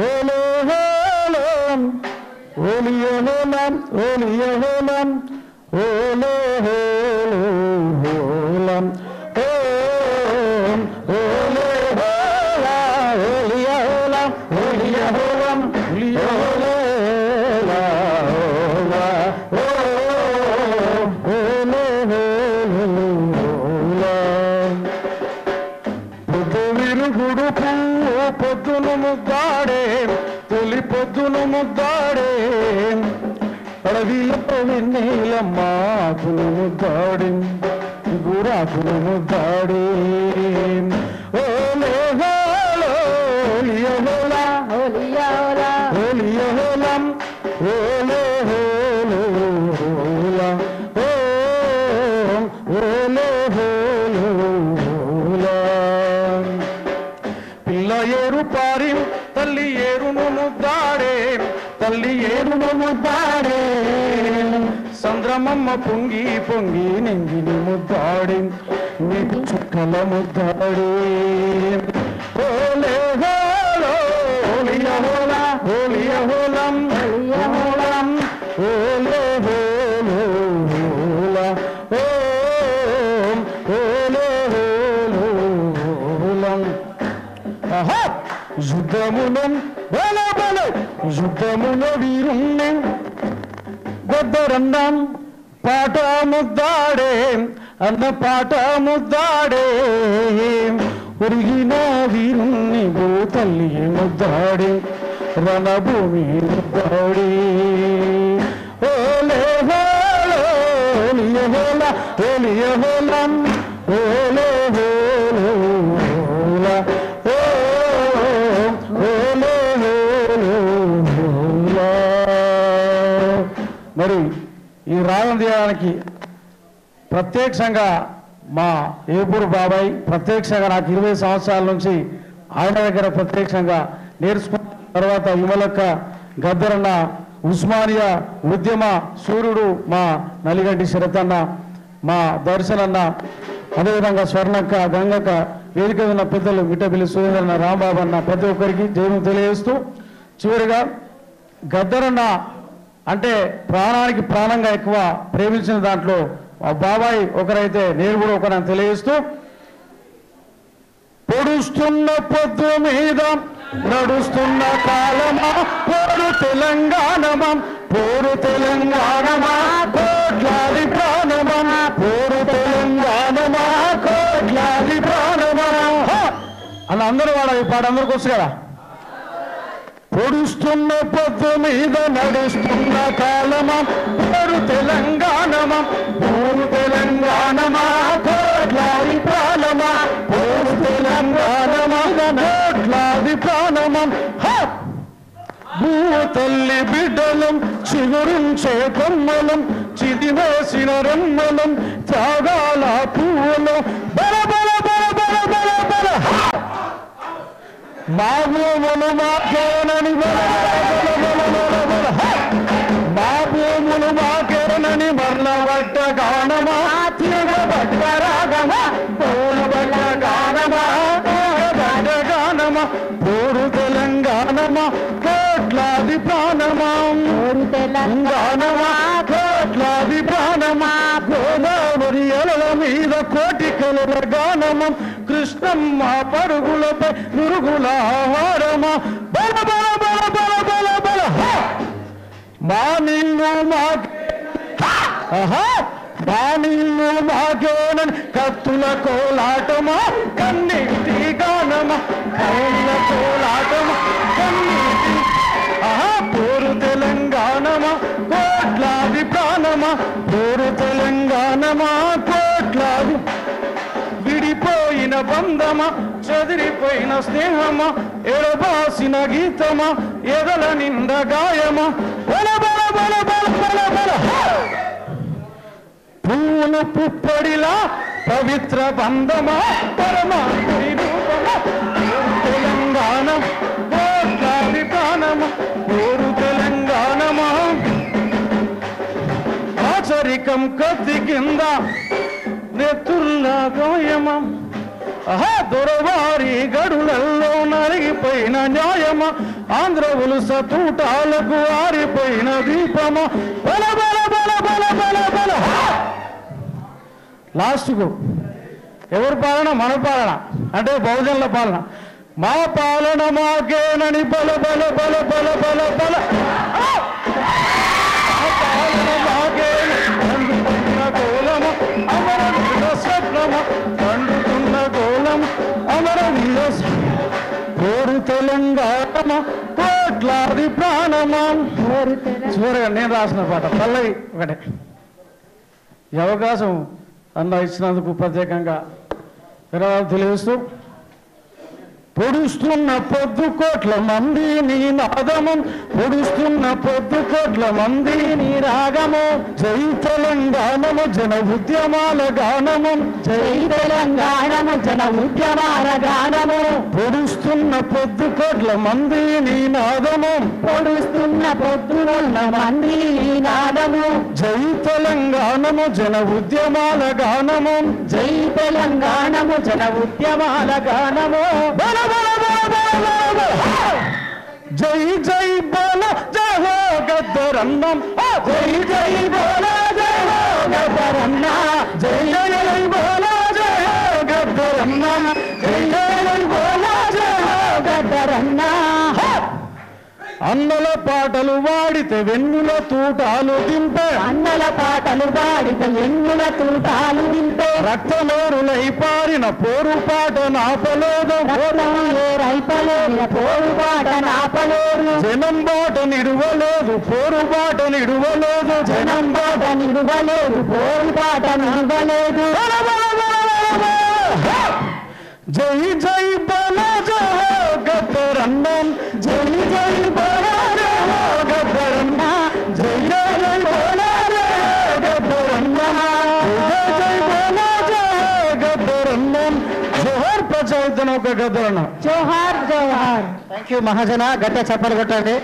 ఓలే హోలం ఓలియ హోలం ఓలియ హోలం ఓలే హోలం ఓలే హోలా ఓలియ హోలం ఓలియ హోలం ఓలియ హోలా పొద్దును ముద్దాడే తొలి పొద్దును ముద్దాడే అడవిలో వెన్నెలమ్మాకును ముద్దాడి గురాకును ముద్దాడే ఓలే హోలో ఓలియహోలా ఓలియహోలా ఓలియహోలం ఓలే హోలో హోలా ఓలే హోలో పిల్ల ఏరు పారి తల్లి ఏరును ముద్దాడే తల్లి ఏరును ముద్దాడే సంద్రమమ్మ పొంగి పొంగి నెంగిని ముద్దాడి నీకు చుక్కల ముద్దాడే ఓలే హోలో ఓలియహోలా ఓలియహోలం ఓలియహోలం ఓలే హోలో హోలా ఓలే హోలం యుద్ధమును బల బల యుద్ధమును వీరుణ్ణి గద్దరన్నం పాట ముద్దాడే అన్న పాట ముద్దాడే ఉరిగిన వీరుణ్ణి భూతల్లి ముద్దాడే రణభూమి ముద్దాడే ఓలే హోలో ఓలియహోలా ఓలియహోలం ఓలే హోలా మరి ఈ రాగం తీయడానికి ప్రత్యక్షంగా మా ఏపూరు బాబాయ్ ప్రత్యక్షంగా నాకు 20 సంవత్సరాల నుంచి ఆయన దగ్గర ప్రత్యక్షంగా నేర్చుకున్న తర్వాత విమలక్క గద్దరన్న ఉస్మానియా ఉద్యమ సూర్యుడు మా నలిగంటి శరతన్న మా దర్శనన్న అదేవిధంగా స్వర్ణక్క గంగక్క వేదిక ఉన్న పెద్దలు మిట్టపల్లి సురేంద్రన్న రాంబాబు అన్న ప్రతి ఒక్కరికి జయము తెలియజేస్తూ చివరిగా గద్దరన్న అంటే ప్రాణానికి ప్రాణంగా ఎక్కువ ప్రేమించిన దాంట్లో బాబాయ్ ఒకరైతే నేను కూడా ఒకరని తెలియజేస్తూ పొడుస్తున్న పొద్దు మీద నడుస్తున్న కాలమా పోరు తెలంగాణమా పోరు తెలంగాణమా కోట్లాది ప్రాణమా పోరు తెలంగాణమా కోట్లాది ప్రాణమా అలా అందరూ వాడ ఈ పాట అందరికి వస్తుంది కదా పొడుస్తున్న పొద్దు మీద నడుస్తున్న కాలమా పోరు తెలంగాణమా పోరు తెలంగాణమా కోట్లాది ప్రాణమా పోరు తెలంగాణమా కోట్లాది ప్రాణమా భూ తల్లి బిడ్డలం చిగురించే కొమ్మలం చిదివేసిన రెమ్మలం త్యాగాల పూలం బల బల బల బల బల బల మా భూములు మాకేనని మా భూములు మాకేనని మర్లబడ్డ గానమా తిరగబడ్డ రాగమా పూలబడ్డ గానమా పూలబడ్డ గానమా పూరు తెలంగాణమా కోట్లాది ప్రాణమా పూరు తెలంగాణమా కోట్లాది ప్రాణమా గోదావరి అలల మీద కోటి కలల గానమా కృష్ణమ్మ పరుగులపై నురుగుల ఆహారమా బల బల బల బల బల బల మా నిన్ను మా నిన్ను మాకేనని కత్తుల కోలాటమా కన్నీటి గానమా కౌల కోలాటమా కన్నీటి పోరు తెలంగాణమా కోట్లాది ప్రాణమా పోరు తెలంగాణమా కోట్లాది విడిపోయిన బంధమా చెదిరిపోయిన స్నేహమా ఎడబాసిన గీతమా ఎదల నింద గాయమా బల బల బల బల బల బల పూలు పుప్పడిలా పవిత్ర బంధమా పరమాత్ముడి రూపమా తెలంగాణ కోట్లాది ప్రాణమా పోరు తెలంగాణమా ఆచరికం కత్తి కింద నెత్తుర్ల గాయమా దొరవారి గడులలో నలిగిపోయిన న్యాయమా ఆంధ్ర ఉలుస తూటాలకు ఆరిపోయిన దీపమా బల బల బల బల బల బల. లాస్ట్కు ఎవరి పాలన? మన పాలన, అంటే బహుజనుల పాలన. మా పాలన మాకేనని బల బల బల బల బల బల. మా పాలన మాకేనని గోళము అమర వీర స్వప్నము పండుతున్న గోళం అమర వీర కోరు తెలంగాణ కోట్లాది ప్రాణమా. చివరిగా నేను రాసిన పాట పల్లవి ఒకటే. ఈ అవకాశం అన్న ఇచ్చినందుకు ప్రత్యేకంగా విరాళాలు తెలియజేస్తూ, పొడుస్తున్న పొద్దు కోట్ల మంది నీ నాదము, పొడుస్తున్న పొద్దు కోట్ల మంది నీ రాగము, జై తెలంగాణము జన ఉద్యమాల గానము, జై తెలంగాణము జన ఉద్యమాల గానము, పొడుస్తున్న పొద్దు కోట్ల మంది నీ నాదము, పొడుస్తున్న పొద్దు కోట్ల మంది నీ నాదము, జై తెలంగాణము జన ఉద్యమాల గానము, జై తెలంగాణము జన ఉద్యమాల గానము. జై జై బోల జై హో గద్దరన్నం, జై జై బోల జై హో గద్దరన్న, జై జై బోల జై హో గద్దరన్న, జై జై బోల జై హో గద్దరన్న. అన్నల పాటలు వాడితే వెన్నుల తూటాలు దింపే, అన్నల పాటలు వాడితే వెన్నుల తూటాలు దింపే, రక్తమేరులై పారిన పోరు పాట నాపలేదు, రైపలేదు పోరు పాట నాపలేదు, జనం బాట నిడువలేదు పోరు పాట నిడువలేదు, జనం బాట నిడువలేదు పోరు పాట నిడువలేదు. జై జై బల జై హో గద్దరన్నం, జై జై బల జై హో గద్దరన్న, జై జై బల జై హో గద్దరన్న, జై జై బల జై హో గద్దరన్నం. జోహార్ ప్రజాయుద్ధం ఒక గద్దరన్న. జోహార్ జోహార్. థ్యాంక్ యూ మహాజన. గట్టిగా చప్పట్లు కొట్టండి.